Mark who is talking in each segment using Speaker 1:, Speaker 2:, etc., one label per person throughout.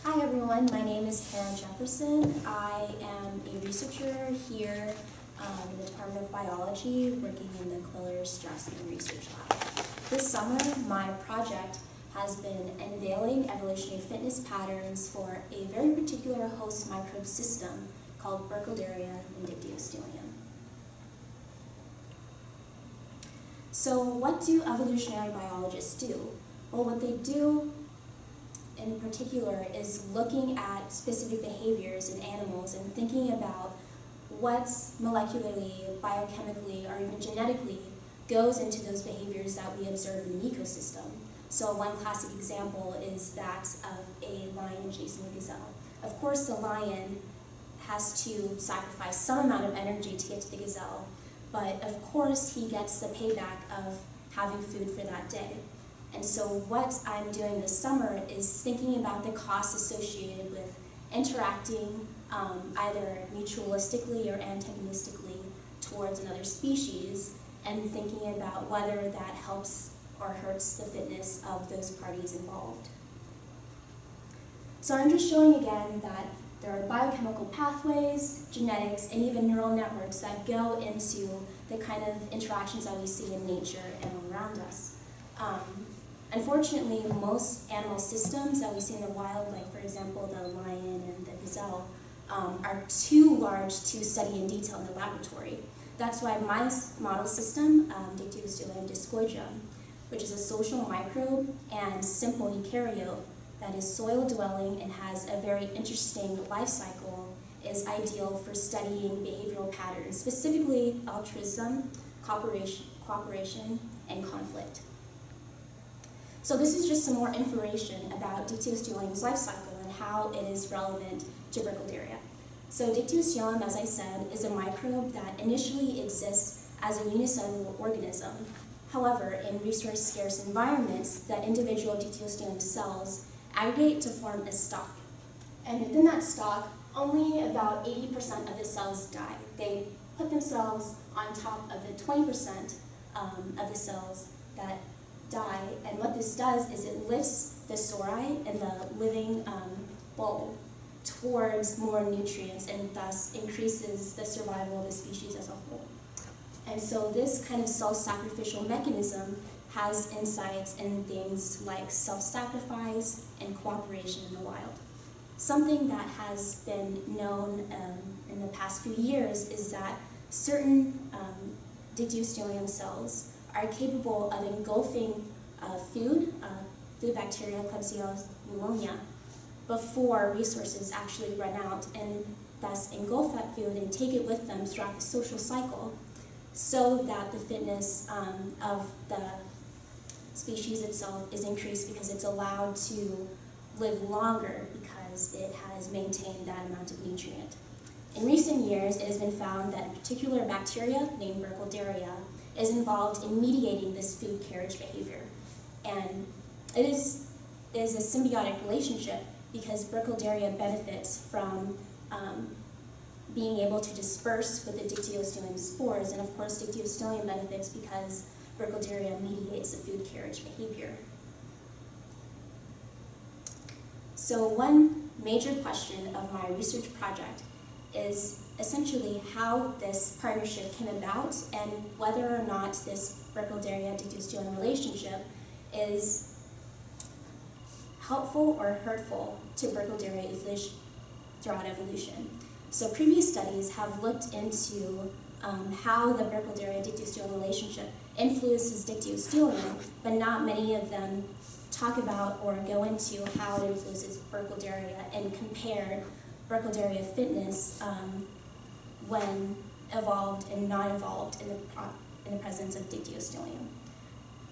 Speaker 1: Hi everyone, my name is Karen Jefferson. I am a researcher here in the Department of Biology working in the Quiller-Strassman Research Lab. This summer, my project has been unveiling evolutionary fitness patterns for a very particular host microbe system called Burkholderia indictyostelium. So what do evolutionary biologists do? Well, what they do in particular is looking at specific behaviors in animals and thinking about what molecularly, biochemically, or even genetically goes into those behaviors that we observe in the ecosystem. So one classic example is that of a lion chasing a gazelle. Of course, the lion has to sacrifice some amount of energy to get to the gazelle, but of course he gets the payback of having food for that day. And so what I'm doing this summer is thinking about the costs associated with interacting either mutualistically or antagonistically towards another species, and thinking about whether that helps or hurts the fitness of those parties involved. So I'm just showing again that there are biochemical pathways, genetics, and even neural networks that go into the kind of interactions that we see in nature and around us. Unfortunately, most animal systems that we see in the wild, like for example the lion and the gazelle, are too large to study in detail in the laboratory. That's why my model system, Dictyostelium discoideum, which is a social microbe and simple eukaryote that is soil-dwelling and has a very interesting life cycle, is ideal for studying behavioral patterns, specifically altruism, cooperation, and conflict. So this is just some more information about Dictyostelium's life cycle and how it is relevant to Burkholderia. So Dictyostelium, as I said, is a microbe that initially exists as a unicellular organism. However, in resource-scarce environments, the individual Dictyostelium cells aggregate to form a stalk. And within that stalk, only about 80% of the cells die. They put themselves on top of the 20% of the cells that die, and what this does is it lifts the sori and the living bulb towards more nutrients and thus increases the survival of the species as a whole. And so this kind of self-sacrificial mechanism has insights in things like self-sacrifice and cooperation in the wild. Something that has been known in the past few years is that certain Dictyostelium cells are capable of engulfing food bacteria, Klebsiella pneumonia, before resources actually run out, and thus engulf that food and take it with them throughout the social cycle, so that the fitness of the species itself is increased because it's allowed to live longer because it has maintained that amount of nutrient. In recent years, it has been found that a particular bacteria named Burkholderia is involved in mediating this food carriage behavior. And it is a symbiotic relationship because Burkholderia benefits from being able to disperse with the Dictyostelium spores, and of course Dictyostelium benefits because Burkholderia mediates the food carriage behavior. So one major question of my research project is essentially how this partnership came about and whether or not this Burkholderia-Dictyostelium relationship is helpful or hurtful to Burkholderia throughout evolution. So previous studies have looked into how the Burkholderia-Dictyostelium relationship influences Dictyostelium, but not many of them talk about or go into how it influences Burkholderia and compare Burkholderia fitness when evolved and not evolved in the presence of Dictyostelium.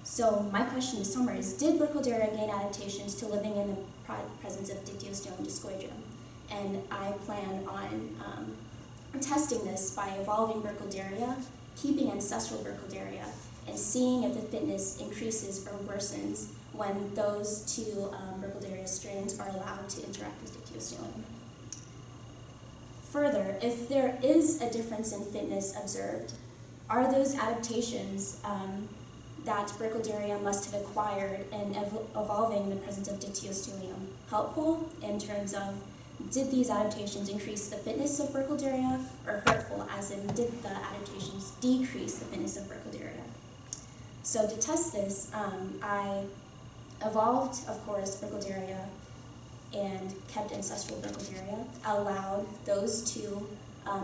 Speaker 1: So my question this summer is, did Burkholderia gain adaptations to living in the presence of Dictyostelium discoideum? And I plan on testing this by evolving Burkholderia, keeping ancestral Burkholderia, and seeing if the fitness increases or worsens when those two Burkholderia strains are allowed to interact with Dictyostelium. Further, if there is a difference in fitness observed, are those adaptations that Burkholderia must have acquired in evolving in the presence of Dictyostelium helpful in terms of did these adaptations increase the fitness of Burkholderia, or hurtful, as in did the adaptations decrease the fitness of Burkholderia? So to test this, I evolved, of course, Burkholderia and kept ancestral Burkholderia, allowed those two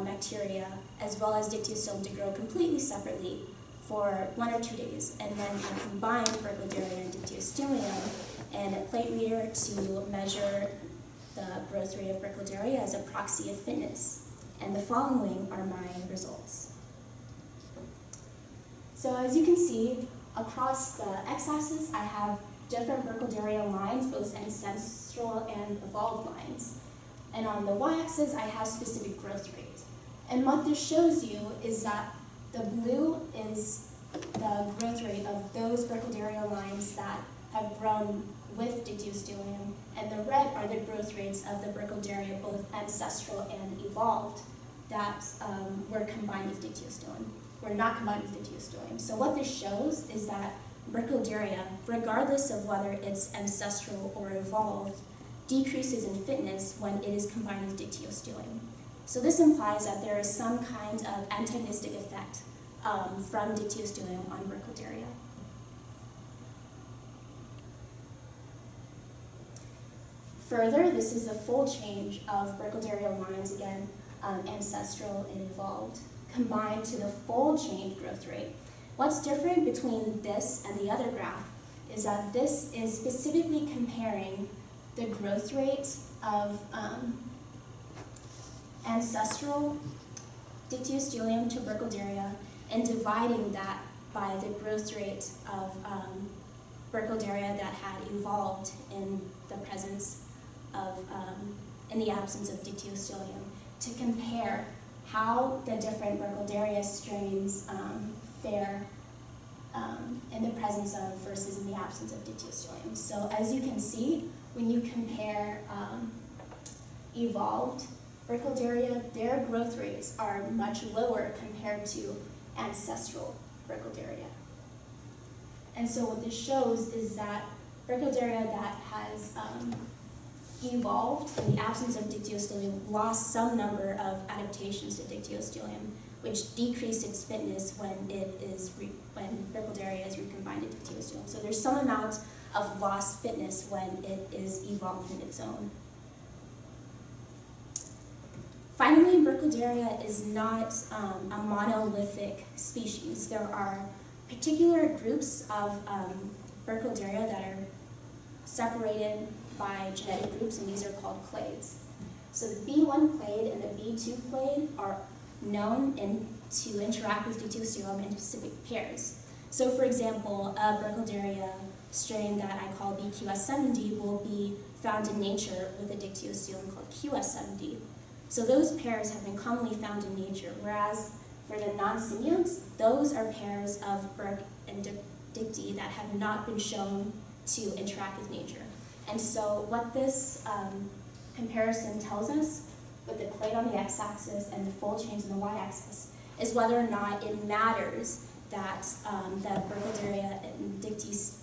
Speaker 1: bacteria as well as Dictyostome to grow completely separately for 1 or 2 days, and then I combined Burkholderia and Dictyostelium in a plate reader to measure the growth rate of Burkholderia as a proxy of fitness. And the following are my results. So as you can see, across the x-axis, I have different Burkholderia lines, both ancestral and evolved lines. And on the y-axis, I have specific growth rate. And what this shows you is that the blue is the growth rate of those Burkholderia lines that have grown with Dictyostelium, and the red are the growth rates of the Burkholderia, both ancestral and evolved, that were combined with Dictyostelium, were not combined with Dictyostelium. So what this shows is that Burkholderia, regardless of whether it's ancestral or evolved, decreases in fitness when it is combined with Dictyostelium. So this implies that there is some kind of antagonistic effect from Dictyostelium on Burkholderia. Further, this is a full change of Burkholderia lines, again, ancestral and evolved, combined to the full change growth rate. What's different between this and the other graph is that this is specifically comparing the growth rate of ancestral Dictyostelium to Burkholderia and dividing that by the growth rate of Burkholderia that had evolved in the presence of, in the absence of Dictyostelium, to compare how the different Burkholderia strains fare in the presence of versus in the absence of Dictyostelium. So as you can see, when you compare evolved Burkholderia, their growth rates are much lower compared to ancestral Burkholderia. And so what this shows is that Burkholderia that has evolved in the absence of Dictyostelium lost some number of adaptations to Dictyostelium, which decreased its fitness when when Burkholderia is recombined to Dictyostelium. So there's some amount of lost fitness when it is evolved in its own. Finally, Burkholderia is not a monolithic species. There are particular groups of Burkholderia that are separated by genetic groups, and these are called clades. So the B1 clade and the B2 clade are known to interact with Dictyostelium in specific pairs. So for example, a Burkholderia strain that I call BQS70 will be found in nature with a Dictyostelium called QS70. So those pairs have been commonly found in nature, whereas for the non-symbionts, those are pairs of Burk and Dicty that have not been shown to interact with nature. And so what this comparison tells us, with the clade on the x-axis and the fold change on the y-axis, is whether or not it matters that the Burkholderia and Dicty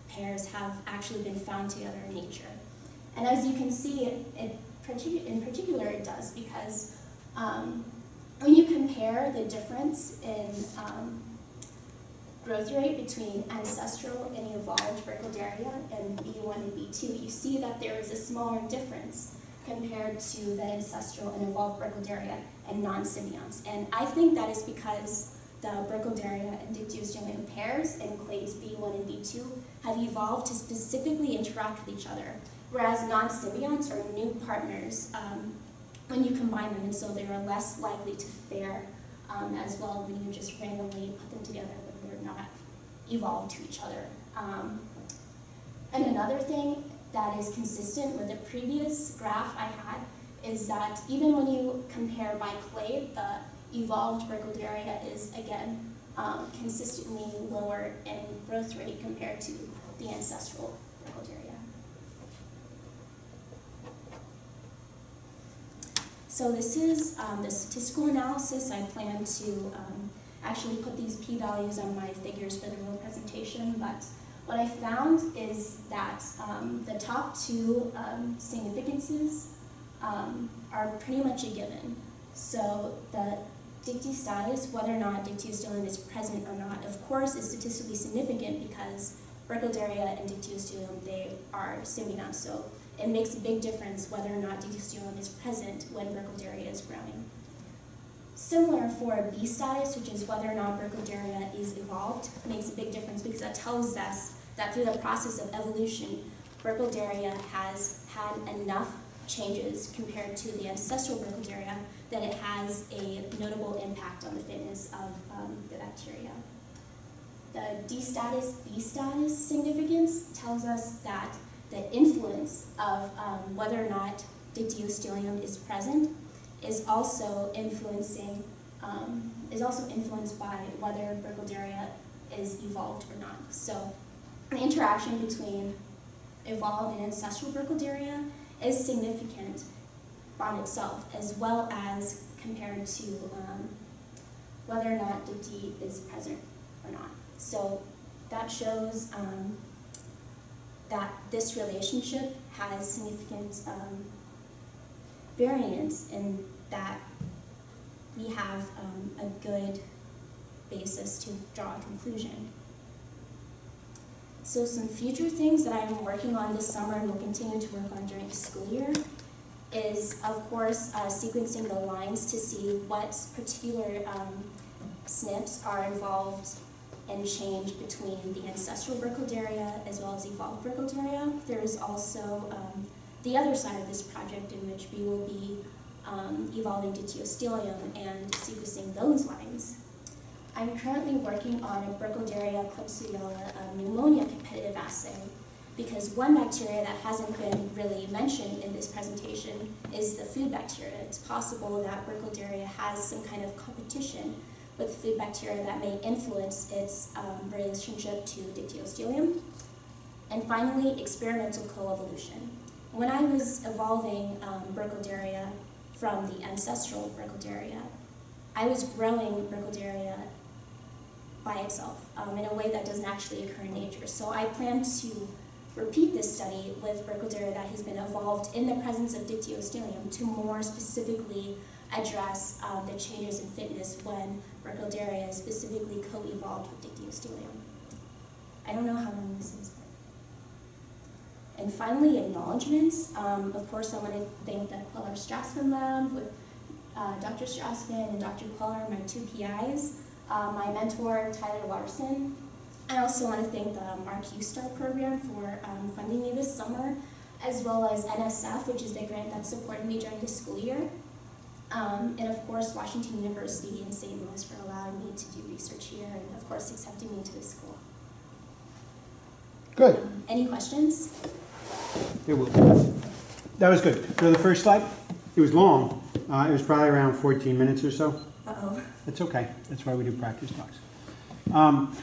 Speaker 1: pairs have actually been found together in nature. And as you can see, in particular it does, because when you compare the difference in growth rate between ancestral and evolved Burkholderia and B1 and B2, you see that there is a smaller difference compared to the ancestral and evolved Burkholderia and non-symbionts. And I think that is because the Burkholderia and Dictyostelium pairs in clades B1 and B2 have evolved to specifically interact with each other, whereas non-symbionts are new partners when you combine them, and so they are less likely to fare as well when you just randomly put them together when they're not evolved to each other. And another thing that is consistent with the previous graph I had is that even when you compare by clade, the evolved Burkholderia is, again, consistently lower in growth rate compared to the ancestral Burkholderia. So this is the statistical analysis. I plan to actually put these p-values on my figures for the real presentation, but What I found is that the top two significances are pretty much a given. So the dictyo status, whether or not dictyostelium is present or not, of course is statistically significant because Burkholderia and dictyostelium, they are similar. So it makes a big difference whether or not dictyostelium is present when Burkholderia is growing. Similar for B status, which is whether or not Burkholderia is evolved, makes a big difference because that tells us that through the process of evolution, Burkholderia has had enough changes compared to the ancestral Burkholderia that it has a notable impact on the fitness of the bacteria. The D status, B status significance tells us that the influence of whether or not dictyostelium is present is also influenced by whether Burkholderia is evolved or not. So the interaction between evolved and ancestral Burkholderia is significant on itself, as well as compared to whether or not dicty is present or not. So that shows that this relationship has significant variance in that we have a good basis to draw a conclusion. So some future things that I'm working on this summer and will continue to work on during the school year is, of course, sequencing the lines to see what particular SNPs are involved and change between the ancestral Burkholderia as well as evolved Burkholderia. There is also the other side of this project in which we will be evolving dictyostelium and sequencing those lines. I'm currently working on a Burkholderia Klebsiella pneumonia competitive assay because one bacteria that hasn't been really mentioned in this presentation is the food bacteria. It's possible that Burkholderia has some kind of competition with food bacteria that may influence its relationship to dictyostelium. And finally, experimental coevolution. When I was evolving Burkholderia from the ancestral Burkholderia, I was growing Burkholderia by itself in a way that doesn't actually occur in nature. So I plan to repeat this study with Burkholderia that has been evolved in the presence of dictyostelium to more specifically address the changes in fitness when Burkholderia is specifically co-evolved with dictyostelium. I don't know how long this is. And finally, acknowledgements. Of course, I want to thank the Queller-Strassman Lab with Dr. Strassman and Dr. Queller, my two PIs, my mentor, Tyler Larson. I also want to thank the MAH02306 Star program for funding me this summer, as well as NSF, which is the grant that supported me during the school year. And of course, Washington University in St. Louis for allowing me to do research here, and of course, accepting me to the school.
Speaker 2: Good.
Speaker 1: Any questions?
Speaker 2: There will be. That was good. So the first slide, it was long. It was probably around 14 minutes or so.
Speaker 1: Uh-oh.
Speaker 2: That's okay. That's why we do practice talks.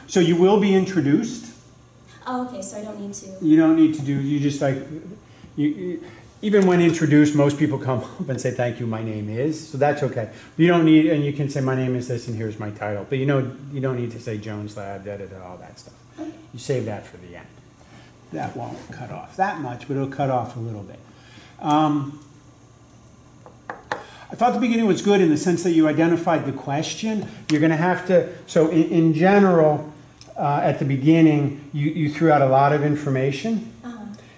Speaker 2: So you will be introduced.
Speaker 1: Oh, okay, so I don't need to.
Speaker 2: You don't need to do, you just like, even when introduced, most people come up and say, thank you, my name is, so that's okay. You don't need, and you can say, my name is this and here's my title, but you don't need to say Jones Lab, all that stuff.
Speaker 1: Okay.
Speaker 2: You save that for the end. That won't cut off that much, but it'll cut off a little bit. I thought the beginning was good in the sense that you identified the question. You're going to have to, so in general, at the beginning, you threw out a lot of information.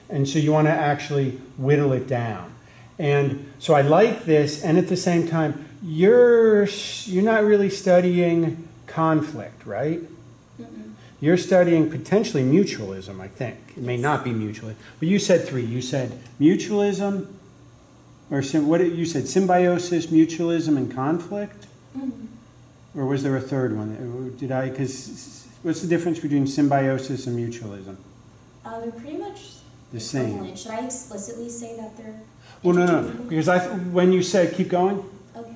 Speaker 2: And so you want to actually whittle it down. And so I like this, and at the same time, you're not really studying conflict, right?
Speaker 1: Mm-mm.
Speaker 2: You're studying potentially mutualism, I think. It may not be mutualism. But you said three. You said mutualism, or what did you said? Symbiosis, mutualism, and conflict? Mm-hmm. Or was there a third one? Did I? Because what's the difference between symbiosis and mutualism?
Speaker 1: They're pretty much
Speaker 2: the same.
Speaker 1: Should I explicitly say that they're?
Speaker 2: Well, no, because when you said keep going.
Speaker 1: Okay.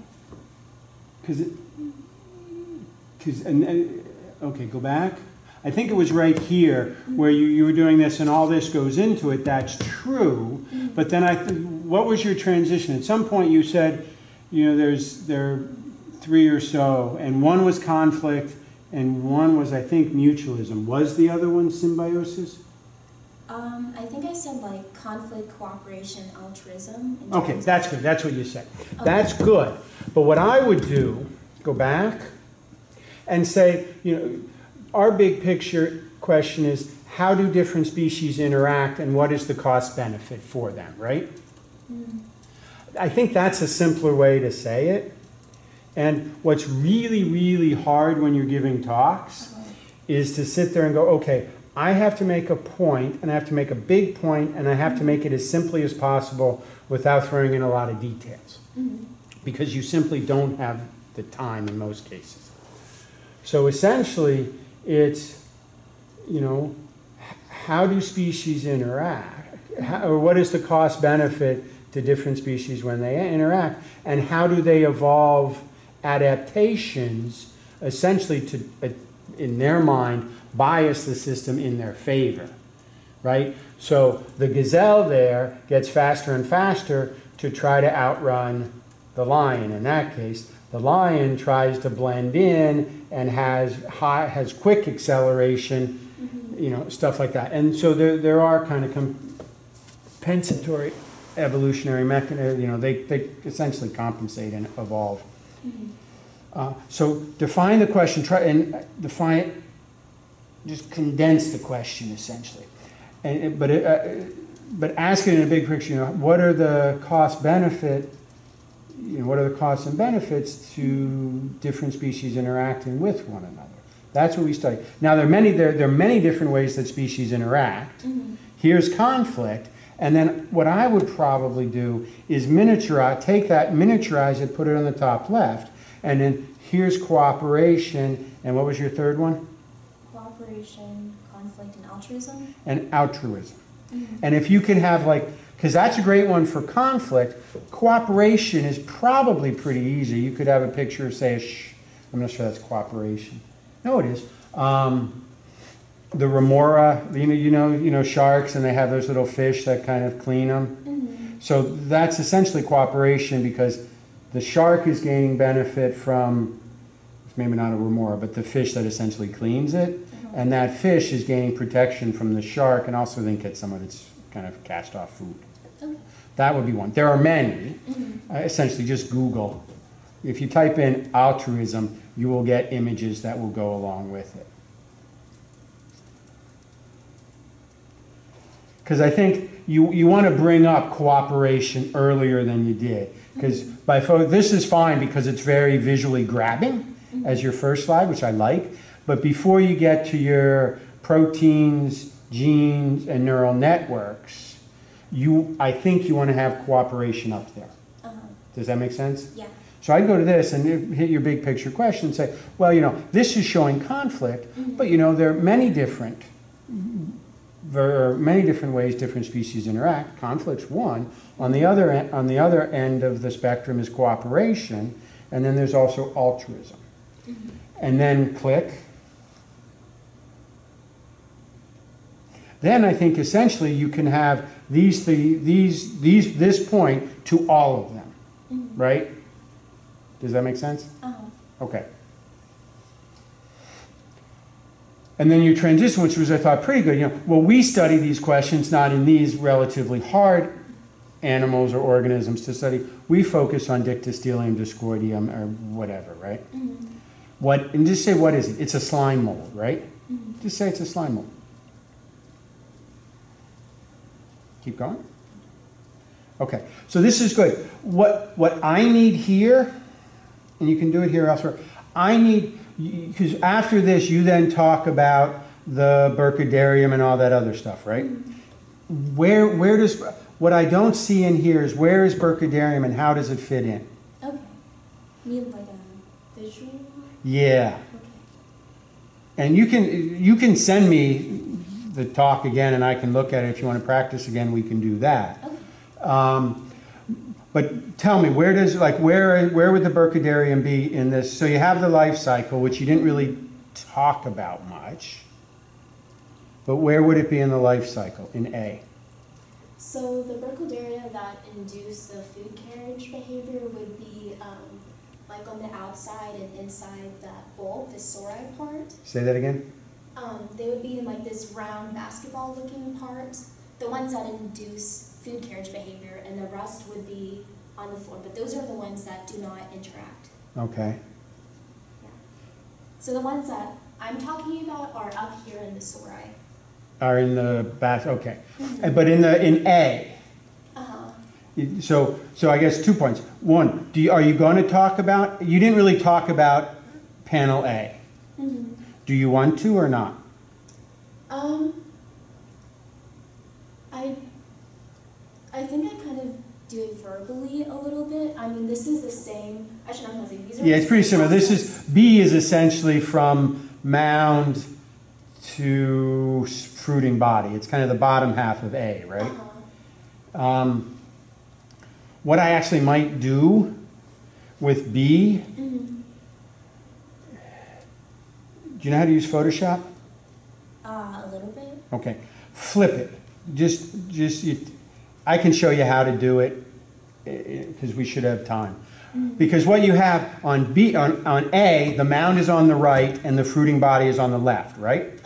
Speaker 2: Okay, go back. I think it was right here where you were doing this and all this goes into it. That's true. Mm-hmm. But then what was your transition? At some point you said, there are three or so, and one was conflict, and one was, I think, mutualism. Was the other one symbiosis?
Speaker 1: I think I said like conflict, cooperation, altruism.
Speaker 2: Okay, that's good. That's what you said.
Speaker 1: Okay.
Speaker 2: That's good. But what I would do, go back and say, you know, our big picture question is, how do different species interact and what is the cost benefit for them, right?
Speaker 1: Mm.
Speaker 2: I think that's a simpler way to say it. And what's really, really hard when you're giving talks is to sit there and go, okay, I have to make a point, and I have to make a big point, and I have to make it as simply as possible without throwing in a lot of details.
Speaker 1: Mm-hmm.
Speaker 2: Because you simply don't have the time in most cases. So essentially, it's, you know, how do species interact? Or what is the cost benefit to different species when they interact? And how do they evolve adaptations, essentially to, in their mind, bias the system in their favor, right? So the gazelle there gets faster and faster to try to outrun the lion. In that case, the lion tries to blend in and has quick acceleration, you know, stuff like that. And so there are kind of compensatory evolutionary mechanisms, you know, they essentially compensate and evolve. So define the question, try and define it, just condense the question essentially. And, but ask it in a big picture, you know, what are the cost benefit, you know, what are the costs and benefits to different species interacting with one another? That's what we study. Now there are many different ways that species interact. Here's conflict, and then what I would probably do is take that, miniaturize it, put it on the top left, and then here's cooperation, and what was your third one?
Speaker 1: Cooperation, conflict, and altruism.
Speaker 2: And altruism. And if you can have like, because that's a great one for conflict, cooperation is probably pretty easy. You could have a picture of, say, I'm not sure that's cooperation. No, it is. The remora, you know sharks, and they have those little fish that kind of clean them. So that's essentially cooperation because the shark is gaining benefit from, maybe not a remora, but the fish that essentially cleans it. And that fish is gaining protection from the shark and also then gets some of its kind of cast off food. That would be one. There are many. Essentially just Google. If you type in altruism, you will get images that will go along with it. Because I think you want to bring up cooperation earlier than you did. Because this is fine because it's very visually grabbing as your first slide, which I like. But before you get to your proteins, genes, and neural networks, I think you want to have cooperation up there. Does that make sense?
Speaker 1: Yeah.
Speaker 2: So I'd go to this and hit your big picture question and say, well, you know, this is showing conflict, but you know, there are many different ways different species interact. Conflict's one. On the other end of the spectrum is cooperation, and then there's also altruism. And then click. Then I think essentially you can have this point to all of them, right? Does that make sense? Okay. And then you transition, which was, I thought, pretty good. You know, well, we study these questions not in these relatively hard animals or organisms to study. We focus on Dictyostelium, Discordium, or whatever, right? And just say, what is it? It's a slime mold, right? Just say it's a slime mold. Keep going. Okay, so this is good. What I need here, and you can do it here elsewhere, I need, because after this you then talk about the Burkholderia and all that other stuff, right? Where does, what I don't see in here is where is Burkholderia and how does it fit in?
Speaker 1: Okay. You mean like a visual?
Speaker 2: Yeah.
Speaker 1: Okay.
Speaker 2: And you can send me the talk again and I can look at it. If you want to practice again, we can do that. Okay. But tell me, where would the Burkholderia be in this? So you have the life cycle, which you didn't really talk about much. But where would it be in the life cycle, in A?
Speaker 1: So the Burkholderia that induce the food carriage behavior would be like on the outside and inside that bulb, the sori part.
Speaker 2: Say that again?
Speaker 1: They would be in like this round basketball looking part, the ones that induce food carriage behavior, and the rest would be on the floor. But those are the ones that do not interact.
Speaker 2: Okay.
Speaker 1: Yeah. So the ones that I'm talking about are up here in the sori.
Speaker 2: Are in the back, okay. But in A, so I guess 2 points. One, are you going to talk about, you didn't really talk about panel A. Do you want to or not?
Speaker 1: I think I kind of do it verbally a little bit. I mean, this is the same, actually I'm not saying these are
Speaker 2: Yeah, it's pretty similar. This is, B is essentially from mound to fruiting body. It's kind of the bottom half of A, right? What I actually might do with B, do you know how to use Photoshop?
Speaker 1: A little bit.
Speaker 2: Okay, flip it. I can show you how to do it because we should have time. Because what you have on B, on A, the mound is on the right and the fruiting body is on the left, right?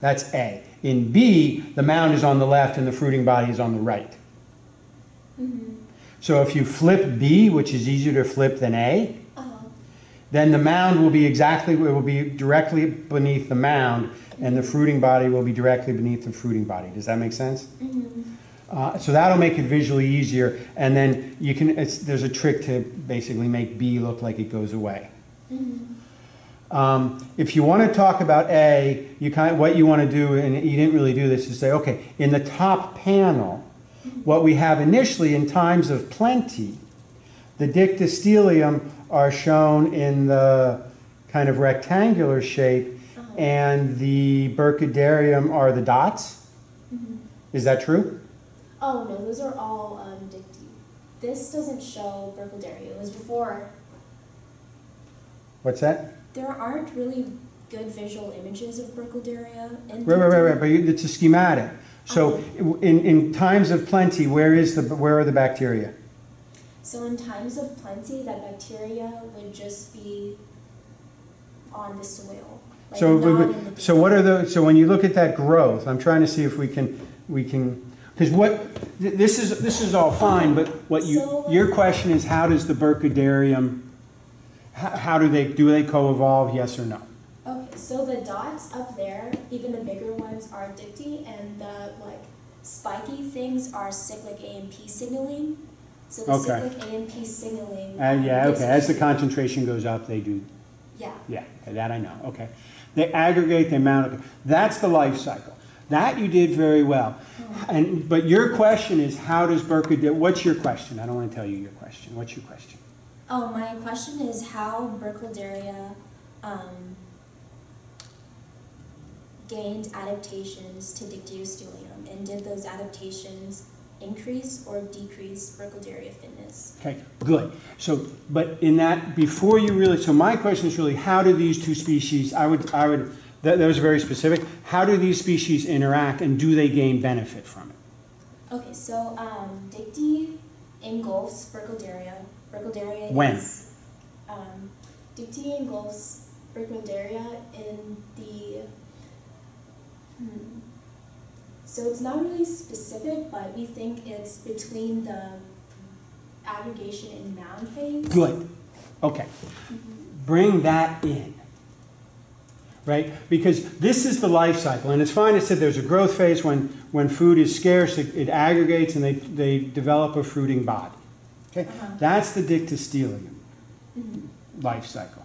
Speaker 2: That's A. In B, the mound is on the left and the fruiting body is on the right. So if you flip B, which is easier to flip than A, then the mound will be directly beneath the mound, and the fruiting body will be directly beneath the fruiting body. Does that make sense? So that'll make it visually easier, and then you can. There's a trick to basically make B look like it goes away. If you want to talk about A, what you want to do, and you didn't really do this, is say, okay, in the top panel, what we have initially in times of plenty, the dictyostelium are shown in the kind of rectangular shape, and the Burkholdeриum are the dots. Is that true?
Speaker 1: Oh no, those are all dicty. This doesn't show Burkholderia. It was before.
Speaker 2: What's that?
Speaker 1: There aren't really good visual images of Burkholderia in
Speaker 2: Right, but it's a schematic. So in times of plenty, where are the bacteria?
Speaker 1: So in times of plenty, that bacteria would just be on the soil. Like
Speaker 2: So what are the, so when you look at that growth, I'm trying to see if we can, because this is all fine, but your question is, how does the Burkholdeриum, how do they co-evolve, yes or no?
Speaker 1: Okay, so the dots up there, even the bigger ones, are dicty, and the spiky things are cyclic AMP signaling. So the cyclic AMP signaling.
Speaker 2: As the concentration goes up, they do.
Speaker 1: Yeah.
Speaker 2: Yeah, okay, that I know. Okay, they aggregate the amount of. That's the life cycle. That you did very well. But your question is, how does Burkholderia? What's your question? I don't want to tell you your question. What's your question?
Speaker 1: Oh, my question is how Burkholderia gained adaptations to dictyostelium, and did those adaptations increase or decrease Burkholderia fitness? Okay,
Speaker 2: good. So, but in that, before you really, so my question is really, how do these two species, that was very specific, how do these species interact and do they gain benefit from it?
Speaker 1: Okay, so dicty engulfs Burkholderia. Burkholderia
Speaker 2: when?
Speaker 1: is, dicty engulfs Burkholderia in the, so it's not really specific, but we think it's between the aggregation and mound phase.
Speaker 2: Good. Okay. Bring that in. Right? Because this is the life cycle. And it's fine to say there's a growth phase when food is scarce, it aggregates and they develop a fruiting body. Okay? That's the dictyostelium life cycle.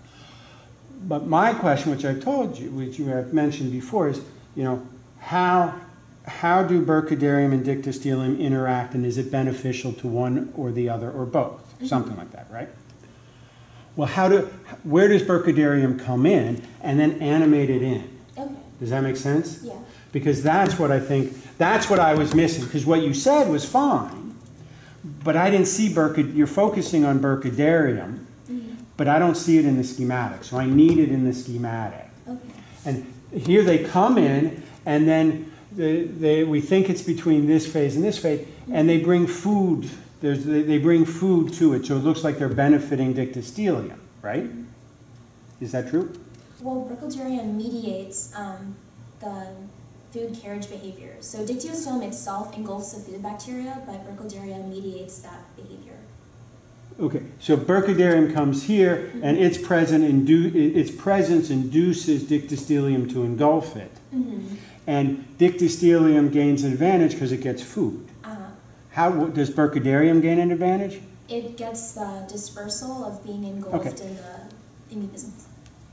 Speaker 2: But my question, which I told you, which you have mentioned before, is, how do Burkholdeриum and dictyostelium interact, and is it beneficial to one or the other or both? Something like that, right? Well, where does Burkholdeриum come in and then animate it in?
Speaker 1: Okay.
Speaker 2: Does that make sense?
Speaker 1: Yeah.
Speaker 2: Because that's what I was missing, because what you said was fine, but I didn't see you're focusing on Burkholdeриum, but I don't see it in the schematic, so I need it in the schematic.
Speaker 1: Okay.
Speaker 2: And here they come in, and then we think it's between this phase and this phase, and they bring food. they bring food to it, so it looks like they're benefiting dictyostelium, right? Is that true?
Speaker 1: Well, Burkholderia mediates the food carriage behavior. So dictyostelium itself engulfs the food bacteria, but Burkholderia mediates that behavior.
Speaker 2: Okay, so Burkholderia comes here, and its presence induces dictyostelium to engulf it. And dictyostelium gains an advantage because it gets food. How does Burkholderia gain an advantage?
Speaker 1: It gets the dispersal of being engulfed in the immunisms.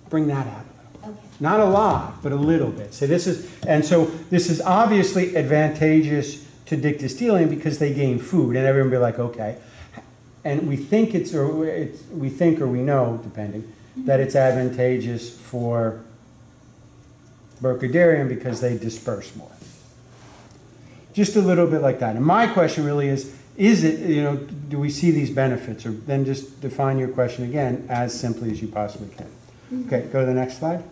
Speaker 2: Bring that out.
Speaker 1: Okay.
Speaker 2: Not a lot, but a little bit. So this is obviously advantageous to dictyostelium because they gain food, and everyone will be like, okay. And we think we know, depending, that it's advantageous for Burkholderia because they disperse more. Just a little bit like that. And my question really is it, do we see these benefits? Or then just define your question again as simply as you possibly can. Okay, go to the next slide.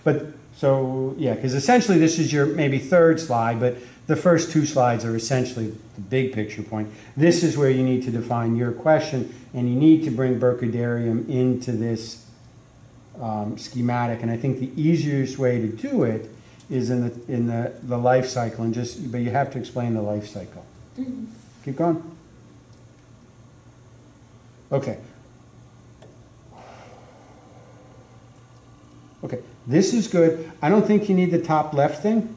Speaker 2: But, so, yeah, because essentially this is your maybe third slide, but the first two slides are essentially the big picture point. This is where you need to define your question, and you need to bring Burkholderia into this schematic. And I think the easiest way to do it is in the life cycle, but you have to explain the life cycle. Keep going. Okay. Okay, this is good. I don't think you need the top left thing.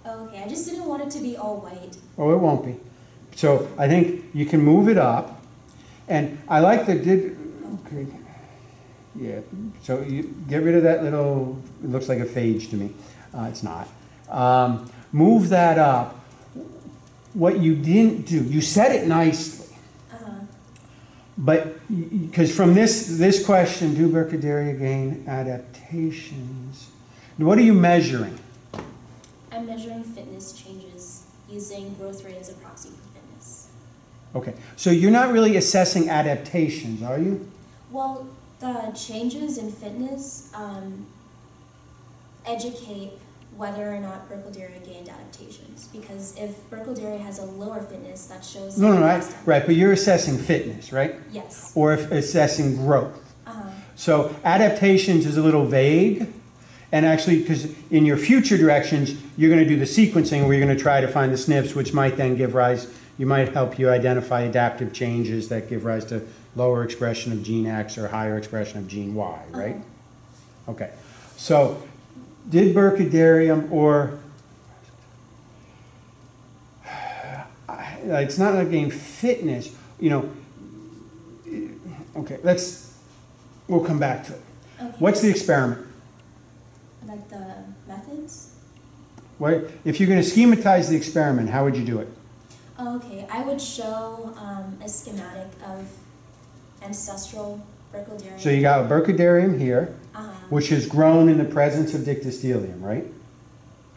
Speaker 1: Okay, I just didn't want it to be all white.
Speaker 2: Oh, it won't be. So I think you can move it up. And I like okay. Yeah, so you get rid of that little, it looks like a phage to me. It's not. Move that up. What you didn't do, you said it nicely. But, because from this question, do Burkholderia gain adaptations? What are you measuring?
Speaker 1: I'm measuring fitness changes using growth rate as a proxy for fitness.
Speaker 2: Okay, so you're not really assessing adaptations, are you?
Speaker 1: Well, the changes in fitness educate whether or not Burkholderia gained adaptations. Because if Burkholderia has a lower fitness, that shows...
Speaker 2: No, right, but you're assessing fitness, right?
Speaker 1: Yes.
Speaker 2: Or if assessing growth. So adaptations is a little vague. And actually, because in your future directions, you're going to do the sequencing where you're going to try to find the SNPs, which might then give rise, might help you identify adaptive changes that give rise to lower expression of gene X or higher expression of gene Y, right? Okay. So did Burkholderia it's not like gain fitness, okay, we'll come back to it.
Speaker 1: Okay.
Speaker 2: What's the experiment?
Speaker 1: Like the methods?
Speaker 2: If you're going to schematize the experiment, how would you do it?
Speaker 1: Okay, I would show a schematic of ancestral Burkholderia.
Speaker 2: So you got a Burkholderia here, which has grown in the presence of dictyostelium, right?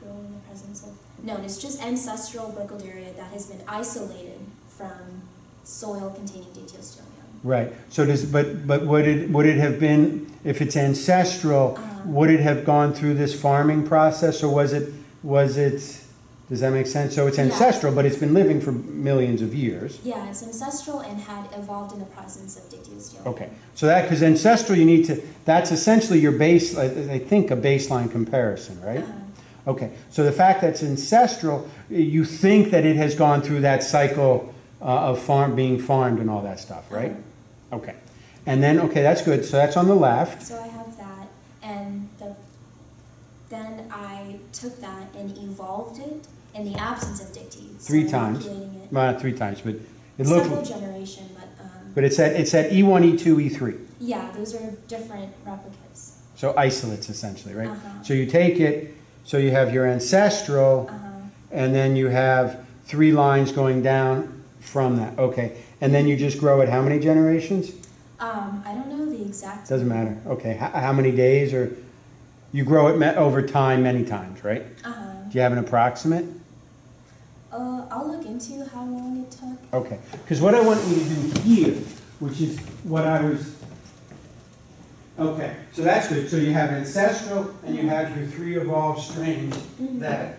Speaker 1: Grown in the presence of... No, it's just ancestral Burkholderia that has been isolated from soil containing dictyostelium. Right.
Speaker 2: So but would it have been, if it's ancestral, would it have gone through this farming process, or was it, does that make sense? So it's ancestral, but it's been living for millions of years.
Speaker 1: Yeah, it's ancestral and had evolved in the presence of dictyostelium.
Speaker 2: Okay, so because ancestral, that's essentially your base, I think, a baseline comparison, right? Okay, so the fact that it's ancestral, you think that it has gone through that cycle of being farmed and all that stuff, right? Okay, and then, okay, that's good. So that's on the left.
Speaker 1: So I have that, and then I took that and evolved it in the absence of dicty.
Speaker 2: Three times. Well, not 3 times, but it looks...
Speaker 1: Several generation,
Speaker 2: but it's at E1, E2, E3.
Speaker 1: Yeah, those are different replicates.
Speaker 2: So isolates, essentially, right? So you take it, so you have your ancestral, and then you have 3 lines going down from that. Okay, and then you just grow it how many generations?
Speaker 1: I don't know the exact...
Speaker 2: Doesn't matter. Okay, how many days, or you grow it over time many times, right? Do you have an approximate?
Speaker 1: I'll look into how long it took.
Speaker 2: Okay, because what I want you to do here, which is what I was... Okay, so that's good. So you have ancestral, and you have your 3 evolved strains that...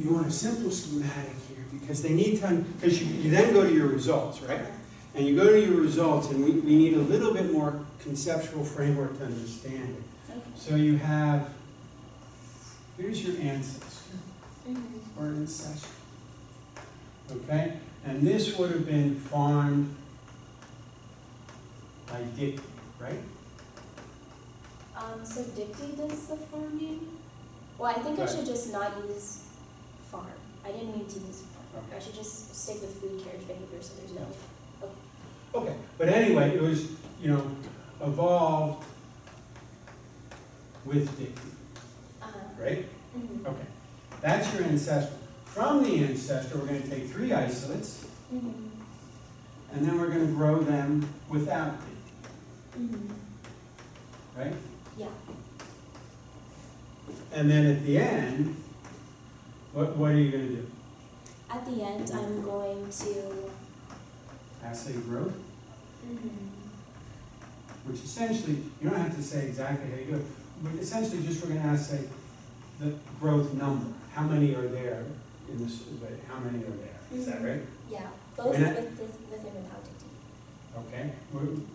Speaker 2: you want a simple schematic here because they need to, because you then go to your results, right? And you go to your results, and we need a little bit more conceptual framework to understand it.
Speaker 1: Okay.
Speaker 2: So you have, here's your ancestor, or ancestor, okay? And this would have been farmed by Dick, right?
Speaker 1: So Dicty does the farming? Well, I think I should just not use farm. I didn't mean to use farm.
Speaker 2: Okay.
Speaker 1: I should just stick with food carriage behavior so there's no... Okay.
Speaker 2: Okay, but anyway, it was, you know, evolved with Dick, right?
Speaker 1: Mm-hmm.
Speaker 2: Okay, that's your ancestor. From the ancestor, we're going to take 3 isolates,
Speaker 1: Mm-hmm.
Speaker 2: and then we're going to grow them without Dick,
Speaker 1: Mm-hmm.
Speaker 2: right?
Speaker 1: Yeah.
Speaker 2: And then at the end, what are you going to do?
Speaker 1: At the end, I'm going to...
Speaker 2: Assay growth,
Speaker 1: Mm-hmm.
Speaker 2: which essentially, you don't have to say exactly how you do it, but essentially just we're going to assay the growth number. How many are there in this, how many are there? Is that right?
Speaker 1: Yeah, both with and without Dicty.
Speaker 2: Okay,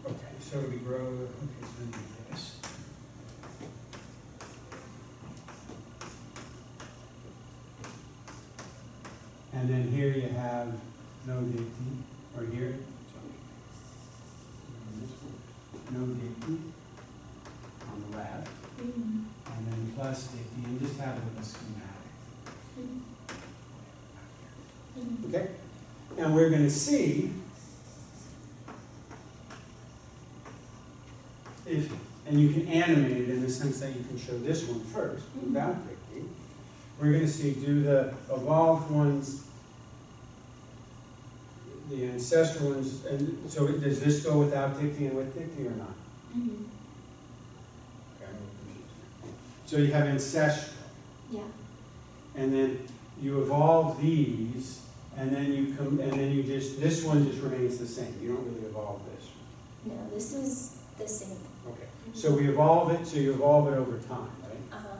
Speaker 2: okay, so we grow, okay, so we do this. And then here you have no Dicty, or here, no Dicty on the left,
Speaker 1: Mm-hmm.
Speaker 2: and then plus Dicty, and just have it with a schematic.
Speaker 1: Mm-hmm.
Speaker 2: Okay? And we're going to see if, and you can animate it in the sense that you can show this one first, without Dicty. We're going to see, do the evolved ones, the ancestor ones, and so does this go without Dicty and with Dicty or not?
Speaker 1: Mm-hmm.
Speaker 2: Okay, I'm a little confused. So you have ancestral,
Speaker 1: Yeah.
Speaker 2: and then you evolve these, and then you come, and then you just, this one just remains the same. You don't really evolve this.
Speaker 1: No, this is the same.
Speaker 2: Okay. So we evolve it, so you evolve it over time, right?
Speaker 1: Uh-huh.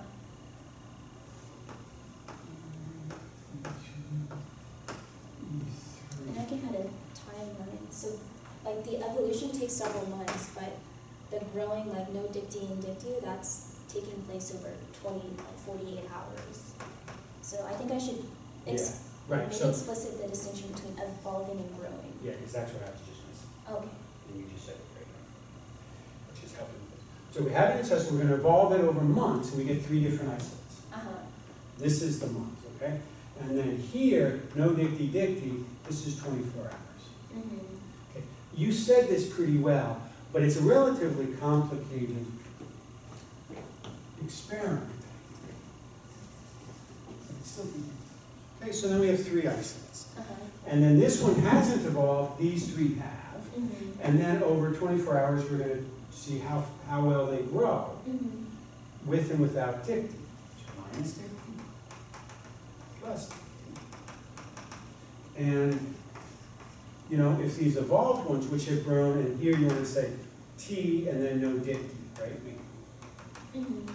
Speaker 1: And I can add a timeline. So, like, the evolution takes several months, but the growing, like, no Dicty and Dicty, that's taking place over 48 hours. So I think I should
Speaker 2: Right,
Speaker 1: make
Speaker 2: so,
Speaker 1: explicit the distinction between evolving and growing.
Speaker 2: yeah, because that's what I was just missing.
Speaker 1: Okay.
Speaker 2: And you just said it right now, which is helping. So we have an ancestor, we're going to evolve it over months, and we get 3 different isolates.
Speaker 1: Uh-huh.
Speaker 2: This is the month, okay? And then here, no Dicty Dicty, this is 24 hours.
Speaker 1: Mm-hmm.
Speaker 2: Okay. You said this pretty well, but it's a relatively complicated experiment. Okay, so then we have 3 isolates.
Speaker 1: Uh-huh.
Speaker 2: And then this one hasn't evolved, these 3 have.
Speaker 1: Mm-hmm.
Speaker 2: And then over 24 hours, we're going to see how well they grow
Speaker 1: Mm-hmm.
Speaker 2: with and without Dicty. Minus Dicty, plus Dicty. And, you know, if these evolved ones, which have grown, and here you want to say T and then no Dicty, right?
Speaker 1: Mm-hmm.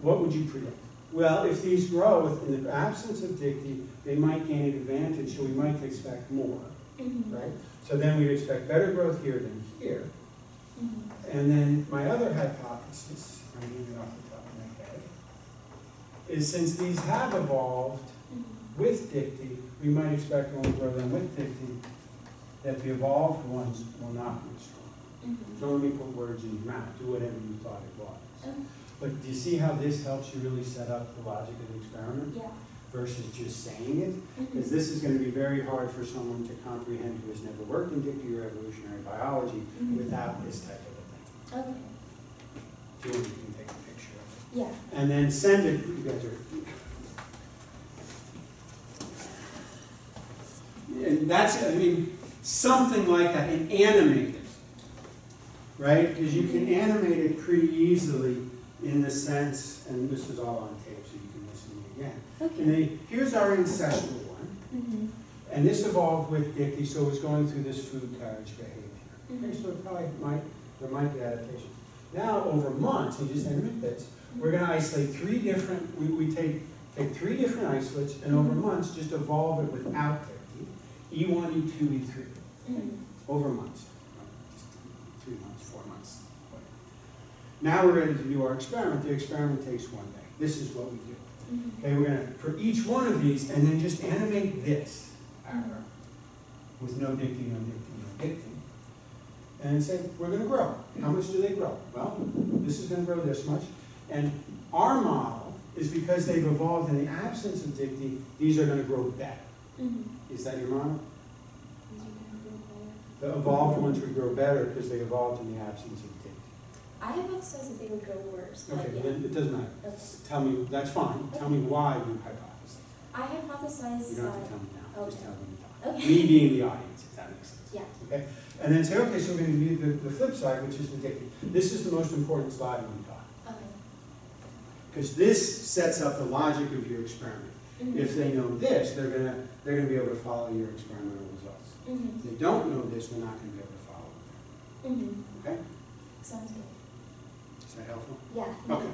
Speaker 2: What would you predict? Well, if these grow in the absence of Dicty, they might gain an advantage, so we might expect more,
Speaker 1: Mm-hmm.
Speaker 2: right? So then we'd expect better growth here than here.
Speaker 1: Mm-hmm.
Speaker 2: And then my other hypothesis, I'm going to get off the top of my head, is since these have evolved
Speaker 1: Mm-hmm.
Speaker 2: with Dicty, we might expect when we grow them with Dicty that the evolved ones will not be strong.
Speaker 1: Mm-hmm.
Speaker 2: Don't let me put words in your mouth. Do whatever you thought it was.
Speaker 1: Okay.
Speaker 2: But do you see how this helps you really set up the logic of the experiment
Speaker 1: Yeah.
Speaker 2: versus just saying it?
Speaker 1: Mm-hmm.
Speaker 2: Because this is going to be very hard for someone to comprehend who has never worked in Dicty or evolutionary biology
Speaker 1: Mhm.
Speaker 2: without this type of a thing.
Speaker 1: Okay.
Speaker 2: If you want, you can take a picture of it.
Speaker 1: Yeah.
Speaker 2: And then send it, you guys are. And that's, I mean, something like that, and animate it, right? Because you can animate it pretty easily in the sense, and this is all on tape, so you can listen to me again.
Speaker 1: Okay.
Speaker 2: And then, here's our ancestral one,
Speaker 1: Mm-hmm.
Speaker 2: and this evolved with Dicty, so it was going through this food carriage behavior. Okay,
Speaker 1: Mhm.
Speaker 2: so it probably might, there might be adaptations. Now, over months, you just intermit bits, we're going to isolate three different, we take three different isolates, and over months, just evolve it without dicty, E1, E2, E3, over months. Just 3 months, 4 months. Now we're ready to do our experiment. The experiment takes 1 day. This is what we do. Okay, we're going to, for each one of these, and then just animate this arrow with no dicty, no dicty, no dicty. And say, we're going to grow. How much do they grow? Well, this is going to grow this much. And our model is because they've evolved in the absence of dicty, these are going to grow better. Is that your model? The evolved ones would grow better because they evolved in the absence of dicty.
Speaker 1: I hypothesized that they would grow worse.
Speaker 2: Okay,
Speaker 1: yeah.
Speaker 2: then it doesn't matter.
Speaker 1: Okay.
Speaker 2: Tell me, that's fine. Tell me why you hypothesize.
Speaker 1: I hypothesized
Speaker 2: You don't have to tell me now.
Speaker 1: Okay.
Speaker 2: Just tell me.
Speaker 1: Okay.
Speaker 2: Me being the audience, if that makes sense.
Speaker 1: Yeah.
Speaker 2: Okay? And then say, okay, so we're going to do the flip side, which is the dicty. This is the most important slide when we talk.
Speaker 1: Okay.
Speaker 2: Because this sets up the logic of your experiment. If they know this, they're gonna be able to follow your experimental results. If they don't know this, they're not going to be able to follow them. Okay?
Speaker 1: Sounds good.
Speaker 2: Is that helpful?
Speaker 1: Yeah.
Speaker 2: Okay.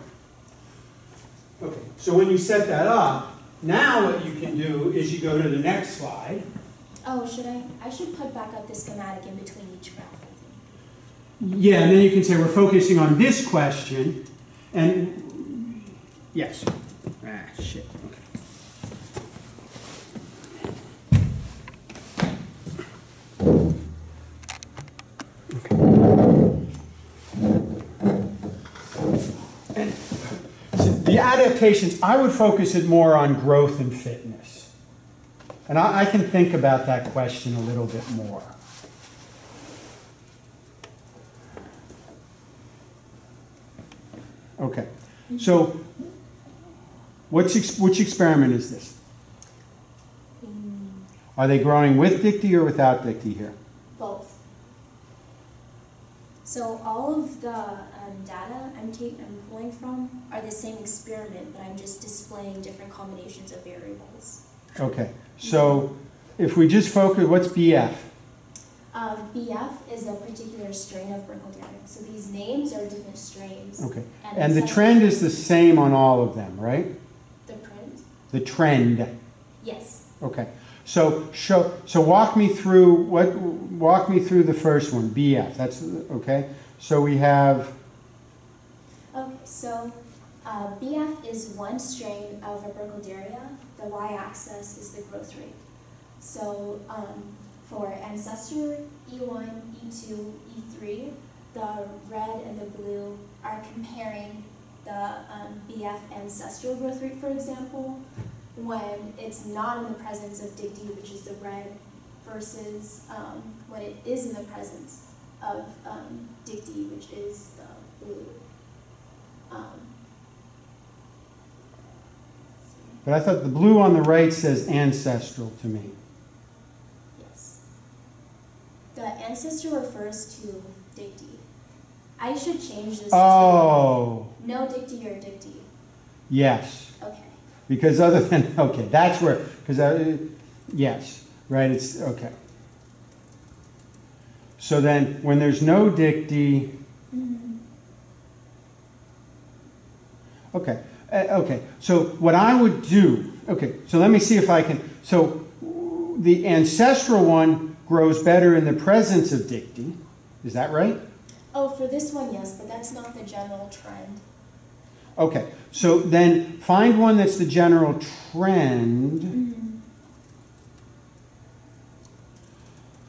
Speaker 2: Okay. So when you set that up, now what you can do is you go to the next slide.
Speaker 1: Oh, should I? I should put back up the schematic in between each graph, I think.
Speaker 2: Yeah, and then you can say we're focusing on this question, and yes. Ah, shit. Okay. And so the adaptations, I would focus it more on growth and fitness. And I can think about that question a little bit more. Okay, so which experiment is this? Are they growing with dicty or without dicty here?
Speaker 1: Both. So all of the data I'm pulling from are the same experiment, but I'm just displaying different combinations of variables.
Speaker 2: Okay, so if we just focus, what's BF?
Speaker 1: BF is a particular strain of Burkholderia. So these names are different strains.
Speaker 2: Okay, and the trend is the same on all of them, right?
Speaker 1: The print?
Speaker 2: The trend.
Speaker 1: Yes.
Speaker 2: Okay, so walk me through the first one, BF. That's okay. So we have.
Speaker 1: Okay, so BF is one strain of a Burkholderia. The y-axis is the growth rate. So for ancestor E1, E2, E3, the red and the blue are comparing the BF ancestral growth rate, for example, when it's not in the presence of dicty, which is the red, versus when it is in the presence of dicty, which is the blue.
Speaker 2: But I thought the blue on the right says ancestral to me.
Speaker 1: Yes. The ancestral refers to dicty. I should change this
Speaker 2: to
Speaker 1: no dicty or dicty.
Speaker 2: Yes.
Speaker 1: Okay.
Speaker 2: Because other than, okay, that's where, because, yes, right, it's, okay. So then, when there's no dicty, okay, okay, so what I would do, okay, so let me see if I can, so the ancestral one grows better in the presence of dicty, is that right?
Speaker 1: Oh, for this one, yes, but that's not the general trend.
Speaker 2: Okay, so then find one that's the general trend.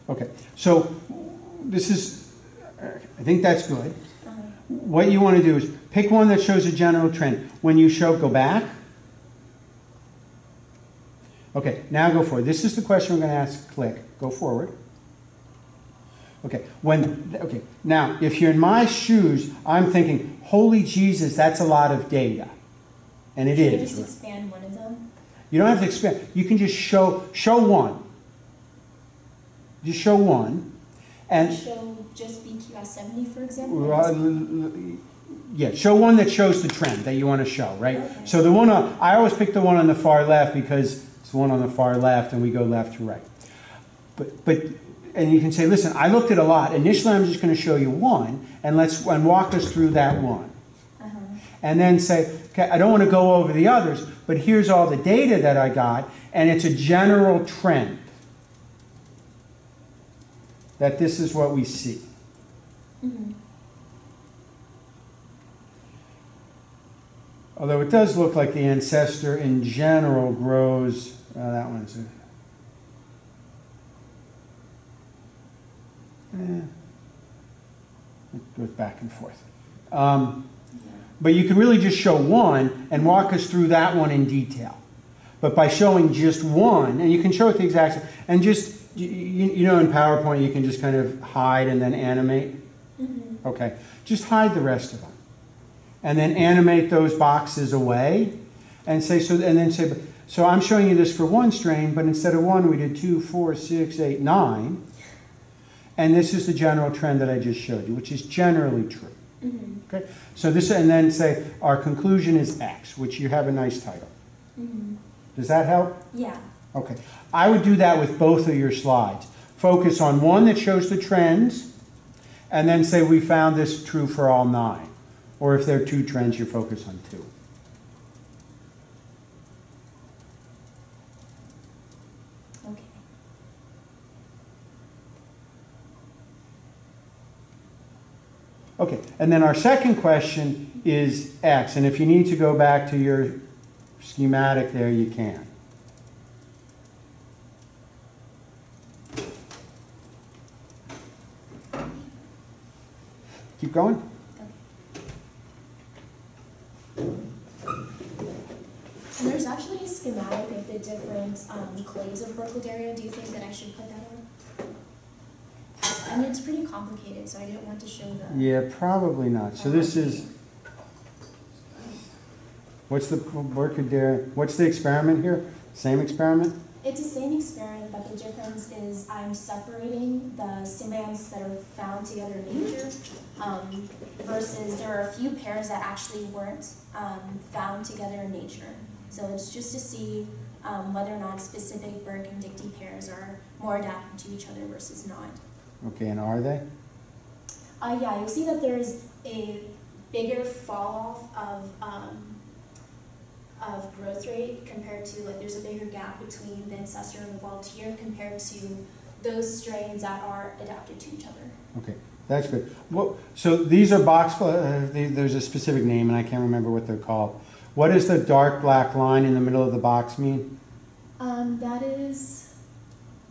Speaker 2: Okay, so this is, I think that's good. What you want to do is pick one that shows a general trend. When you show, go back. Okay, now go forward. This is the question we're going to ask. Click. Go forward. Okay, okay, now if you're in my shoes, I'm thinking, holy Jesus, that's a lot of data. And it is.
Speaker 1: Can you just expand one of them?
Speaker 2: You don't have to expand. You can just show one. Just show one. And
Speaker 1: show just BQS70, for example?
Speaker 2: Yeah, show one that shows the trend that you want to show, right?
Speaker 1: Okay.
Speaker 2: So the one I always pick the one on the far left because it's the one on the far left and we go left to right. But and you can say, listen, I looked at a lot. Initially, I'm just going to show you one, and walk us through that one. And then say, okay, I don't want to go over the others, but here's all the data that I got, and it's a general trend that this is what we see. Although it does look like the ancestor in general grows, that one's it goes back and forth. But you can really just show one and walk us through that one in detail. But by showing just one, and you can show it the exact same, and just, you know in PowerPoint you can just kind of hide and then animate? Okay, just hide the rest of them. And then animate those boxes away and say, so I'm showing you this for one strain, but instead of one we did 2, 4, 6, 8, 9. And this is the general trend that I just showed you, which is generally true. Okay, so this, and then say our conclusion is X, which you have a nice title. Does that help?
Speaker 1: Yeah.
Speaker 2: Okay, I would do that with both of your slides. Focus on one that shows the trends, and then say we found this true for all 9. Or if there are 2 trends, you focus on 2.
Speaker 1: Okay.
Speaker 2: Okay, and then our second question is X, and if you need to go back to your schematic there, you can. Keep going.
Speaker 1: And there's actually a schematic of the different clades of Burkholderia. Do you think that I should put that on? I mean, it's pretty complicated, so I didn't want to show the...
Speaker 2: Yeah, probably not. So this is... What's the Burkholderia? What's the experiment here? Same experiment?
Speaker 1: It's the same experiment, but the difference is I'm separating the symbionts that are found together in nature versus there are a few pairs that actually weren't found together in nature. So it's just to see whether or not specific Burke and Dicty pairs are more adapted to each other versus not.
Speaker 2: Okay, and are they?
Speaker 1: Yeah, you'll see that there's a bigger fall off of growth rate compared to, like, there's a bigger gap between the ancestor and the evolved here compared to those strains that are adapted to each other.
Speaker 2: Okay, that's good. Well, so these are there's a specific name and I can't remember what they're called. What does the dark black line in the middle of the box mean?
Speaker 1: That is,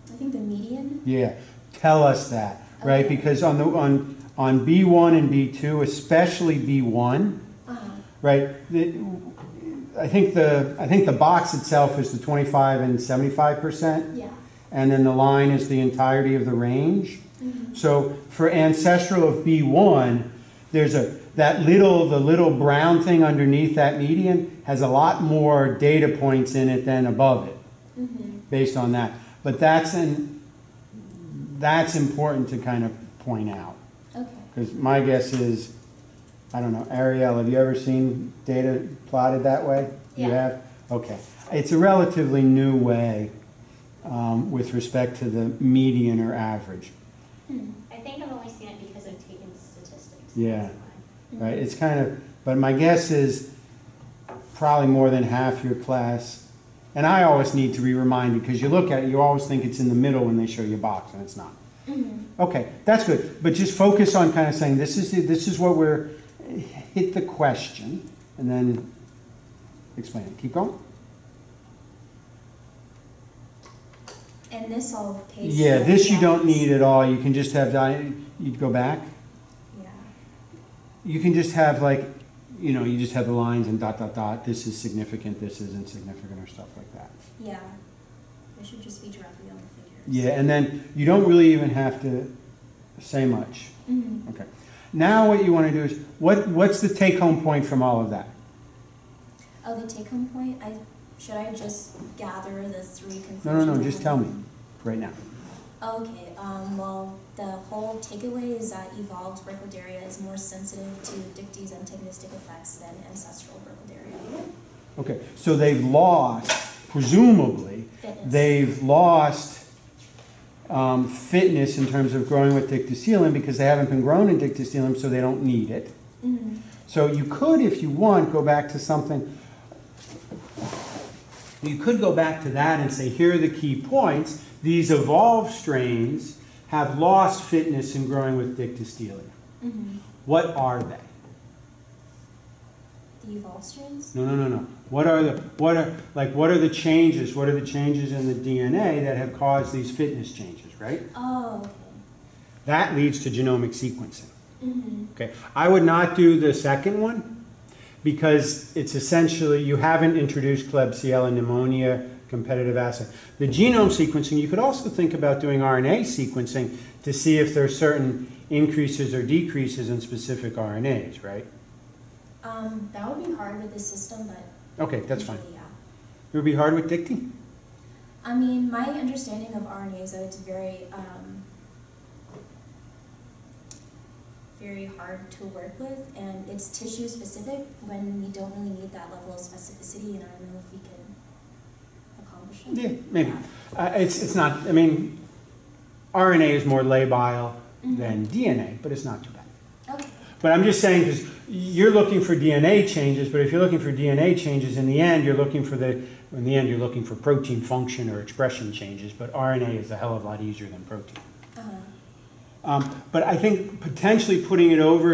Speaker 1: I think, the median.
Speaker 2: Yeah, tell us that, right?
Speaker 1: Okay.
Speaker 2: Because on B1 and B2, especially B1, right? I think the box itself is the 25 and 75%.
Speaker 1: Yeah.
Speaker 2: And then the line is the entirety of the range. So for ancestral of B1, there's the little brown thing underneath that median has a lot more data points in it than above it, based on that. But that's important to kind of point out.
Speaker 1: Okay.
Speaker 2: Because my guess is, I don't know, Ariel, have you ever seen data plotted that way?
Speaker 1: Yeah.
Speaker 2: You have? Okay. It's a relatively new way with respect to the median or average.
Speaker 3: I think I've only seen it because I've taken statistics.
Speaker 2: Yeah. Right. It's kind of, but my guess is probably more than half your class. And I always need to be reminded because you look at it, you always think it's in the middle when they show you a box, and it's not. Okay, that's good. But just focus on kind of saying this is what we're hit the question, and then explain it. Keep going.
Speaker 1: And this all pays.
Speaker 2: Yeah, this you don't need at all. You can just have, you'd go back.
Speaker 1: Yeah.
Speaker 2: You can just have like, you just have the lines and ... This is significant, this isn't significant, or stuff like that.
Speaker 1: Yeah. It should just be directly on the figures.
Speaker 2: Yeah, and then you don't really even have to say much. Okay. Now what you want to do is, what's the take-home point from all of that?
Speaker 1: Oh, the take-home point? Should I just gather the 3 conclusions?
Speaker 2: No, just tell me right now.
Speaker 1: Okay, well, the whole takeaway is that evolved Burkholderia is more sensitive to Dicty's antagonistic effects than ancestral Burkholderia.
Speaker 2: Okay, so they've lost, presumably,
Speaker 1: Fitness.
Speaker 2: they've lost fitness in terms of growing with dictyostelium because they haven't been grown in dictyostelium, so they don't need it.
Speaker 1: Mm-hmm.
Speaker 2: So you could, if you want, go back to something. You could go back to that and say, here are the key points. These evolved strains have lost fitness in growing with dictyostelium.
Speaker 1: Mm-hmm.
Speaker 2: What are they?
Speaker 1: The evolved strains?
Speaker 2: No. What are the changes? What are the changes in the DNA that have caused these fitness changes, right?
Speaker 1: Oh, okay.
Speaker 2: That leads to genomic sequencing.
Speaker 1: Mm-hmm.
Speaker 2: Okay. I would not do the second one because it's essentially you haven't introduced Klebsiella pneumonia competitive assay. The genome sequencing, you could also think about doing RNA sequencing to see if there's certain increases or decreases in specific RNAs, right?
Speaker 1: That would be hard with this system, but
Speaker 2: Okay, that's fine.
Speaker 1: usually, yeah.
Speaker 2: It would be hard with Dicty?
Speaker 1: I mean, my understanding of RNA is that it's very, very hard to work with, and it's tissue specific when we don't really need that level of specificity, and I don't know if we can accomplish it.
Speaker 2: Yeah, maybe. It's not, I mean, RNA is more labile than DNA, but it's not too bad.
Speaker 1: Okay.
Speaker 2: But I'm just saying, because you're looking for DNA changes, but if you're looking for DNA changes, in the end, you're looking for protein function or expression changes, but RNA is a hell of a lot easier than protein.
Speaker 1: Uh-huh.
Speaker 2: But I think potentially putting it over